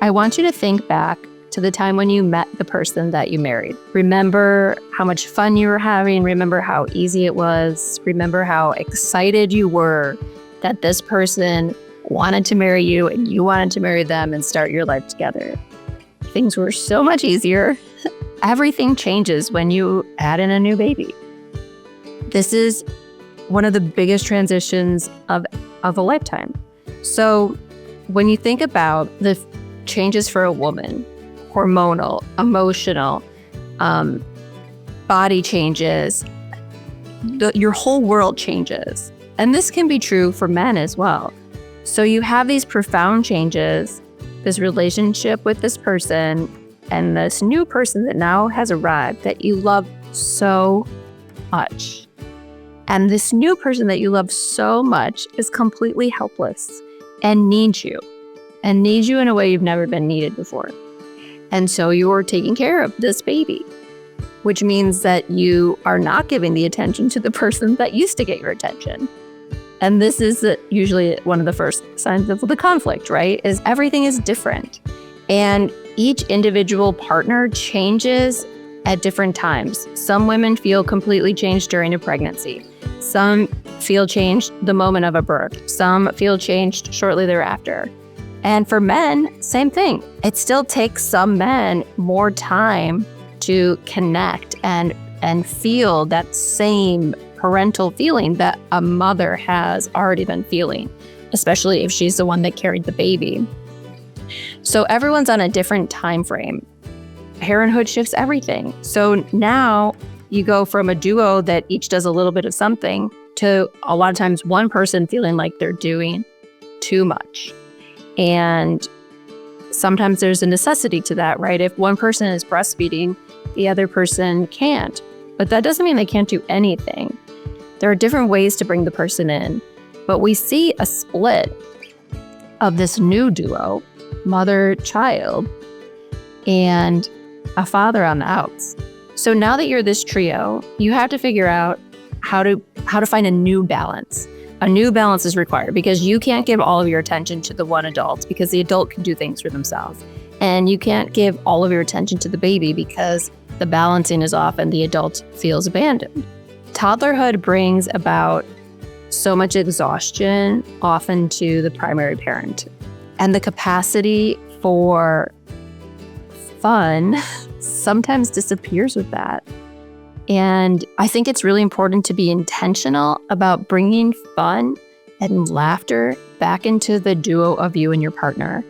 I want you to think back to the time when you met the person that you married. Remember how much fun you were having. Remember how easy it was. Remember how excited you were that this person wanted to marry you and you wanted to marry them and start your life together. Things were so much easier. Everything changes when you add in a new baby. This is one of the biggest transitions of a lifetime. So when you think about the changes for a woman, hormonal, emotional, body changes, your whole world changes. And this can be true for men as well. So you have these profound changes, this relationship with this person, and this new person that now has arrived that you love so much. And this new person that you love so much is completely helpless and needs you in a way you've never been needed before. And so you're taking care of this baby, which means that you are not giving the attention to the person that used to get your attention. And this is usually one of the first signs of the conflict, right? Is everything is different. And each individual partner changes at different times. Some women feel completely changed during a pregnancy. Some feel changed the moment of a birth. Some feel changed shortly thereafter. And for men, same thing. It still takes some men more time to connect and feel that same parental feeling that a mother has already been feeling, especially if she's the one that carried the baby. So everyone's on a different time frame. Parenthood shifts everything. So now you go from a duo that each does a little bit of something to a lot of times one person feeling like they're doing too much. And sometimes there's a necessity to that, right? If one person is breastfeeding, the other person can't. But that doesn't mean they can't do anything. There are different ways to bring the person in. But we see a split of this new duo, mother-child, and a father on the outs. So now that you're this trio, you have to figure out how to find a new balance. A new balance is required because you can't give all of your attention to the one adult because the adult can do things for themselves. And you can't give all of your attention to the baby because the balancing is off and the adult feels abandoned. Toddlerhood brings about so much exhaustion, often to the primary parent. And the capacity for fun sometimes disappears with that. And I think it's really important to be intentional about bringing fun and laughter back into the duo of you and your partner.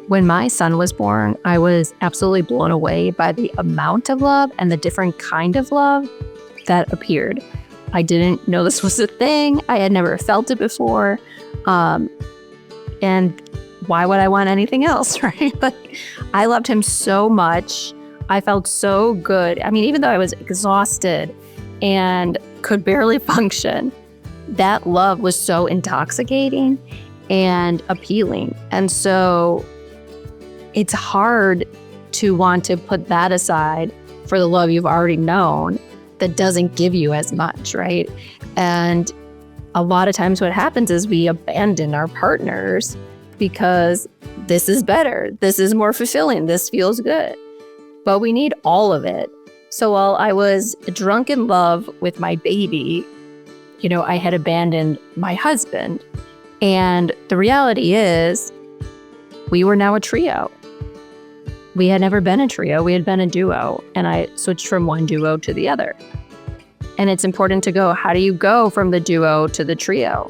When my son was born, I was absolutely blown away by the amount of love and the different kind of love that appeared. I didn't know this was a thing. I had never felt it before. And why would I want anything else, right? But I loved him so much. I felt so good. I mean, even though I was exhausted and could barely function, that love was so intoxicating and appealing. And so it's hard to want to put that aside for the love you've already known that doesn't give you as much, right? And a lot of times what happens is we abandon our partners because this is better, this is more fulfilling, this feels good. But we need all of it. So while I was drunk in love with my baby, I had abandoned my husband. And the reality is, we were now a trio. We had never been a trio, we had been a duo. And I switched from one duo to the other. And it's important to go, how do you go from the duo to the trio?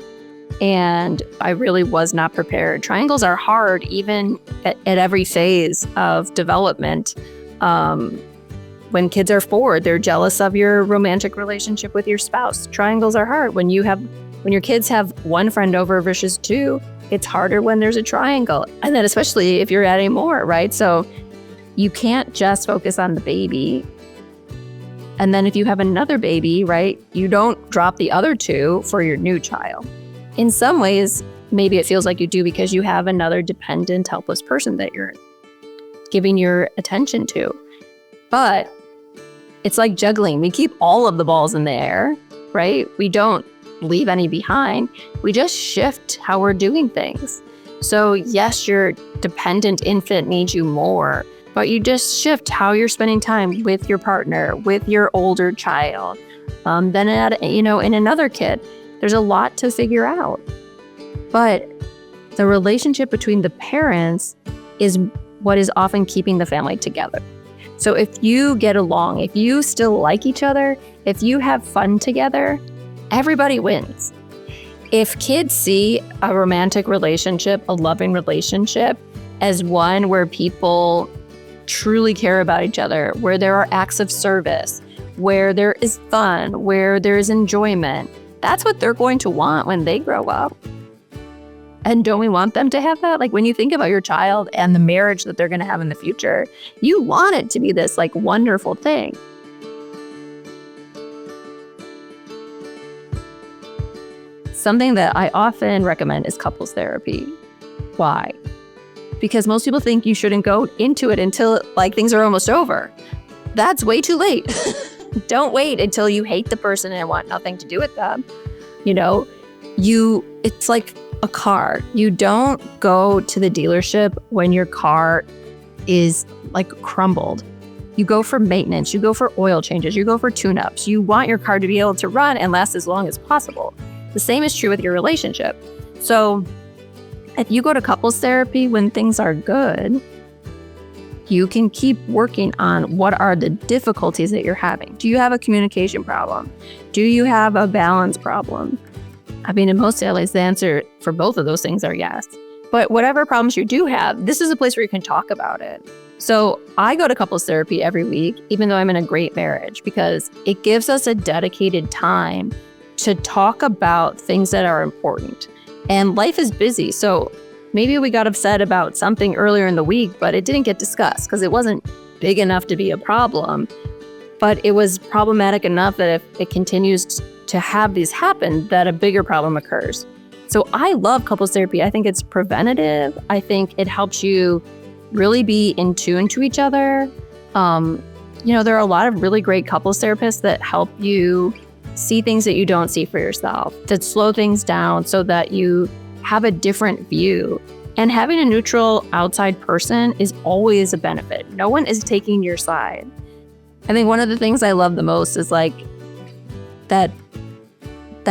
And I really was not prepared. Triangles are hard, even at every phase of development. When kids are 4, they're jealous of your romantic relationship with your spouse. Triangles are hard. When your kids have one friend over versus 2, it's harder when there's a triangle. And then especially if you're adding more, right? So you can't just focus on the baby. And then if you have another baby, right, you don't drop the other 2 for your new child. In some ways, maybe it feels like you do because you have another dependent, helpless person that you're giving your attention to. But it's like juggling. We keep all of the balls in the air, right? We don't leave any behind. We just shift how we're doing things. So yes, your dependent infant needs you more, but you just shift how you're spending time with your partner, with your older child, then in another kid. There's a lot to figure out. But the relationship between the parents is what is often keeping the family together. So if you get along, if you still like each other, if you have fun together, everybody wins. If kids see a romantic relationship, a loving relationship, as one where people truly care about each other, where there are acts of service, where there is fun, where there is enjoyment, that's what they're going to want when they grow up. And don't we want them to have that? Like when you think about your child and the marriage that they're going to have in the future, you want it to be this like wonderful thing. Something that I often recommend is couples therapy. Why? Because most people think you shouldn't go into it until like things are almost over. That's way too late. Don't wait until you hate the person and want nothing to do with them. It's like a car. You don't go to the dealership when your car is like crumbled. You go for maintenance, you go for oil changes, you go for tune-ups. You want your car to be able to run and last as long as possible. The same is true with your relationship. So if you go to couples therapy when things are good, you can keep working on what are the difficulties that you're having. Do you have a communication problem? Do you have a balance problem? I mean, in most families, the answer for both of those things are yes. But whatever problems you do have, this is a place where you can talk about it. So I go to couples therapy every week, even though I'm in a great marriage, because it gives us a dedicated time to talk about things that are important. And life is busy. So maybe we got upset about something earlier in the week, but it didn't get discussed because it wasn't big enough to be a problem. But it was problematic enough that if it continues to have these happen, that a bigger problem occurs. So I love couples therapy. I think it's preventative. I think it helps you really be in tune to each other. There are a lot of really great couples therapists that help you see things that you don't see for yourself, that slow things down so that you have a different view. And having a neutral outside person is always a benefit. No one is taking your side. I think one of the things I love the most is like that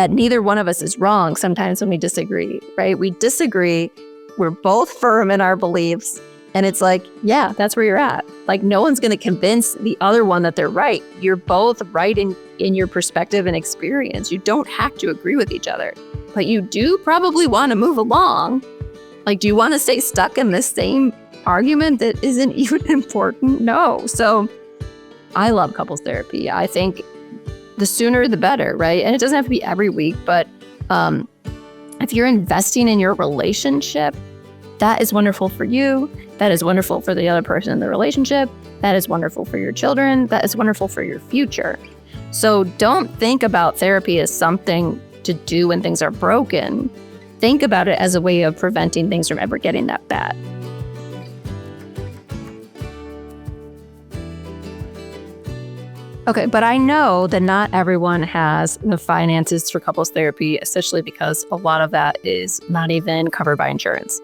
neither one of us is wrong sometimes when we disagree, right? We disagree. We're both firm in our beliefs. And it's like, yeah, that's where you're at. Like no one's going to convince the other one that they're right. You're both right in your perspective and experience. You don't have to agree with each other, but you do probably want to move along. Like, do you want to stay stuck in the same argument that isn't even important? No. So I love couples therapy. I think the sooner the better, right? And it doesn't have to be every week, but if you're investing in your relationship, that is wonderful for you. That is wonderful for the other person in the relationship. That is wonderful for your children. That is wonderful for your future. So don't think about therapy as something to do when things are broken. Think about it as a way of preventing things from ever getting that bad. Okay, but I know that not everyone has the finances for couples therapy, especially because a lot of that is not even covered by insurance.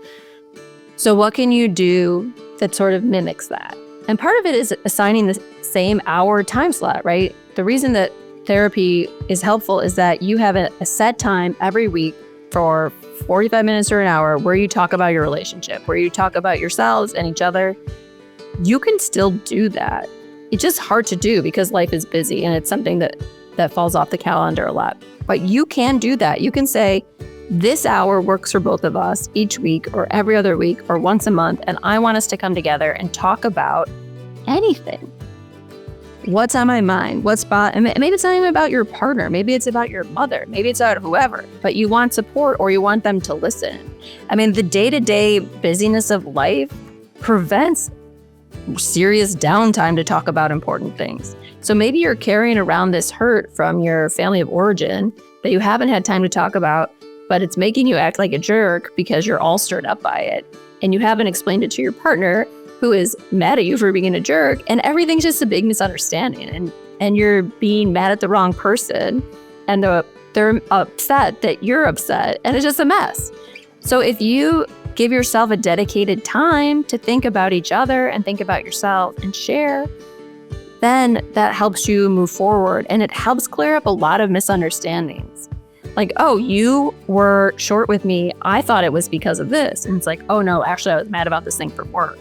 So what can you do that sort of mimics that? And part of it is assigning the same hour time slot, right? The reason that therapy is helpful is that you have a set time every week for 45 minutes or an hour where you talk about your relationship, where you talk about yourselves and each other. You can still do that. It's just hard to do because life is busy and it's something that falls off the calendar a lot. But you can do that. You can say, this hour works for both of us each week or every other week or once a month, and I want us to come together and talk about anything. What's on my mind? And maybe it's not even about your partner. Maybe it's about your mother. Maybe it's about whoever. But you want support or you want them to listen. I mean, the day-to-day busyness of life prevents serious downtime to talk about important things. So maybe you're carrying around this hurt from your family of origin that you haven't had time to talk about, but it's making you act like a jerk because you're all stirred up by it. And you haven't explained it to your partner who is mad at you for being a jerk. And everything's just a big misunderstanding. And you're being mad at the wrong person. And the they're upset that you're upset, and it's just a mess. So if you give yourself a dedicated time to think about each other and think about yourself and share, then that helps you move forward, and it helps clear up a lot of misunderstandings. Like, oh, you were short with me. I thought it was because of this. And it's like, oh no, actually I was mad about this thing from work.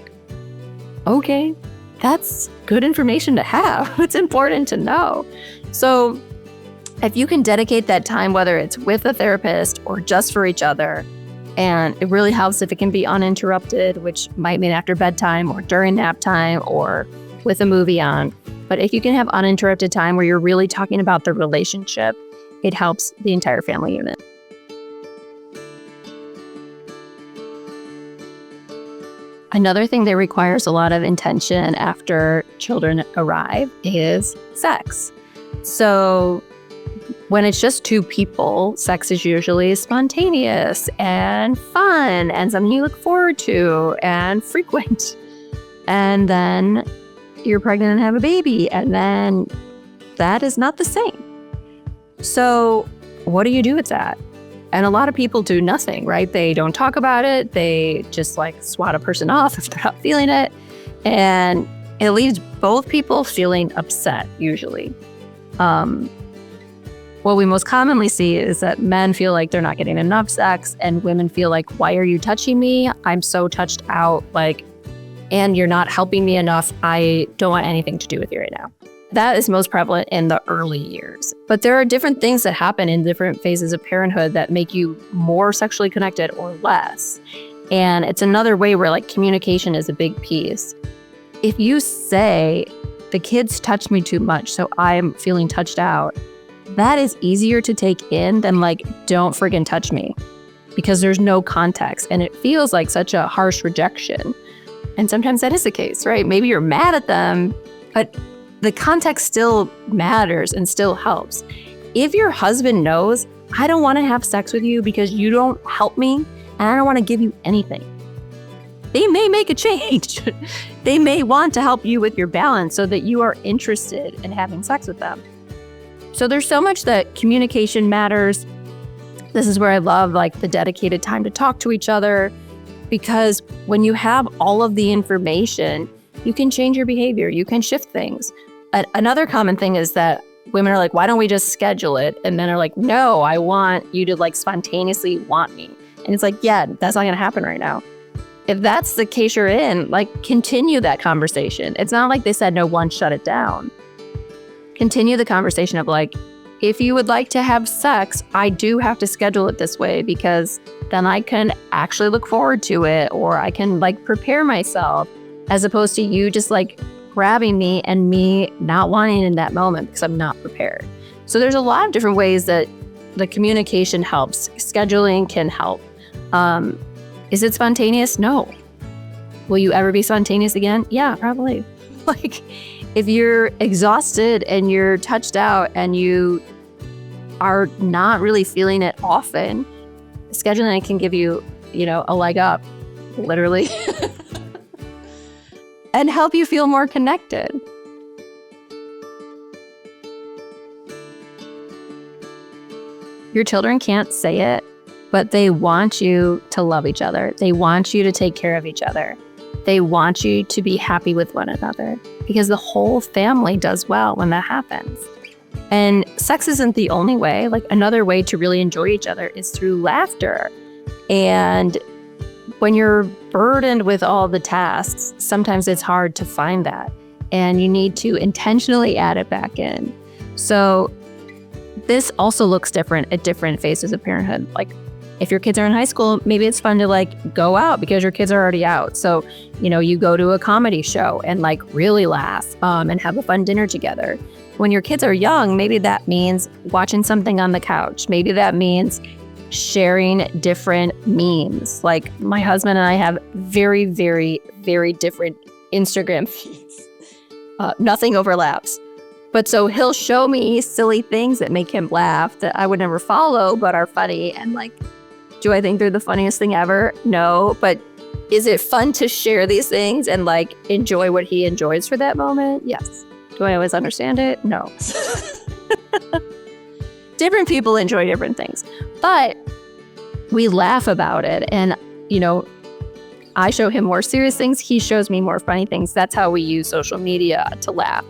Okay, that's good information to have. It's important to know. So if you can dedicate that time, whether it's with a therapist or just for each other, and it really helps if it can be uninterrupted, which might mean after bedtime or during nap time or with a movie on. But if you can have uninterrupted time where you're really talking about the relationship, it helps the entire family unit. Another thing that requires a lot of intention after children arrive is sex. So when it's just two people, sex is usually spontaneous and fun and something you look forward to and frequent. And then you're pregnant and have a baby, and then that is not the same. So what do you do with that? And a lot of people do nothing, right? They don't talk about it. They just like swat a person off if they're not feeling it. And it leaves both people feeling upset, usually. What we most commonly see is that men feel like they're not getting enough sex, and women feel like, why are you touching me? I'm so touched out, and you're not helping me enough. I don't want anything to do with you right now. That is most prevalent in the early years. But there are different things that happen in different phases of parenthood that make you more sexually connected or less. And it's another way where communication is a big piece. If you say, the kids touch me too much, so I'm feeling touched out, that is easier to take in than don't friggin' touch me, because there's no context and it feels like such a harsh rejection. And sometimes that is the case, right? Maybe you're mad at them, but the context still matters and still helps. If your husband knows, I don't want to have sex with you because you don't help me and I don't want to give you anything, they may make a change. They may want to help you with your balance so that you are interested in having sex with them. So there's so much that communication matters. This is where I love the dedicated time to talk to each other, because when you have all of the information, you can change your behavior, you can shift things. Another common thing is that women are like, why don't we just schedule it? And men are like, no, I want you to spontaneously want me. And it's like, yeah, that's not gonna happen right now. If that's the case you're in, continue that conversation. It's not like they said no once, shut it down. Continue the conversation of if you would like to have sex, I do have to schedule it this way, because then I can actually look forward to it, or I can prepare myself, as opposed to you just grabbing me and me not wanting in that moment because I'm not prepared. So there's a lot of different ways that the communication helps. Scheduling can help. Is it spontaneous? No. Will you ever be spontaneous again? Yeah, probably. If you're exhausted and you're touched out and you are not really feeling it often, scheduling can give you, a leg up, literally, and help you feel more connected. Your children can't say it, but they want you to love each other. They want you to take care of each other. They want you to be happy with one another, because the whole family does well when that happens. And sex isn't the only way. Another way to really enjoy each other is through laughter. And when you're burdened with all the tasks, sometimes it's hard to find that. And you need to intentionally add it back in. So this also looks different at different phases of parenthood. If your kids are in high school, maybe it's fun to go out because your kids are already out. So, you go to a comedy show and really laugh and have a fun dinner together. When your kids are young, maybe that means watching something on the couch. Maybe that means sharing different memes. My husband and I have very, very, very different Instagram feeds. Nothing overlaps. But so he'll show me silly things that make him laugh that I would never follow but are funny. And do I think they're the funniest thing ever? No. But is it fun to share these things and enjoy what he enjoys for that moment? Yes. Do I always understand it? No. different people enjoy different things, but we laugh about it. And, I show him more serious things. He shows me more funny things. That's how we use social media to laugh.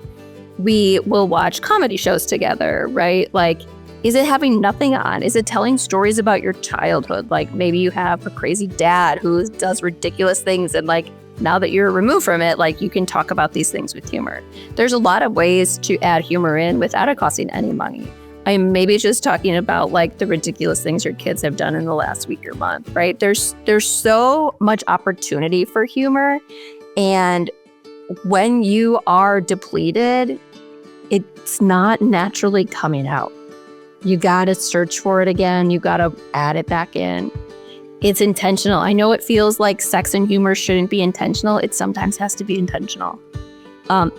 We will watch comedy shows together, right? Like, is it having nothing on? Is it telling stories about your childhood? Like maybe you have a crazy dad who does ridiculous things, and like now that you're removed from it, like you can talk about these things with humor. There's a lot of ways to add humor in without it costing any money. I'm maybe just talking about like the ridiculous things your kids have done in the last week or month, right? There's so much opportunity for humor. And when you are depleted, it's not naturally coming out. You got to search for it again. You got to add it back in. It's intentional. I know it feels like sex and humor shouldn't be intentional. It sometimes has to be intentional.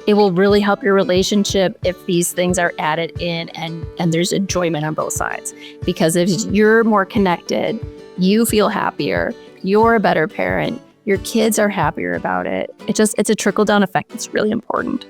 It will really help your relationship if these things are added in and there's enjoyment on both sides. Because if you're more connected, you feel happier, you're a better parent, your kids are happier about it. It's a trickle-down effect that's really important.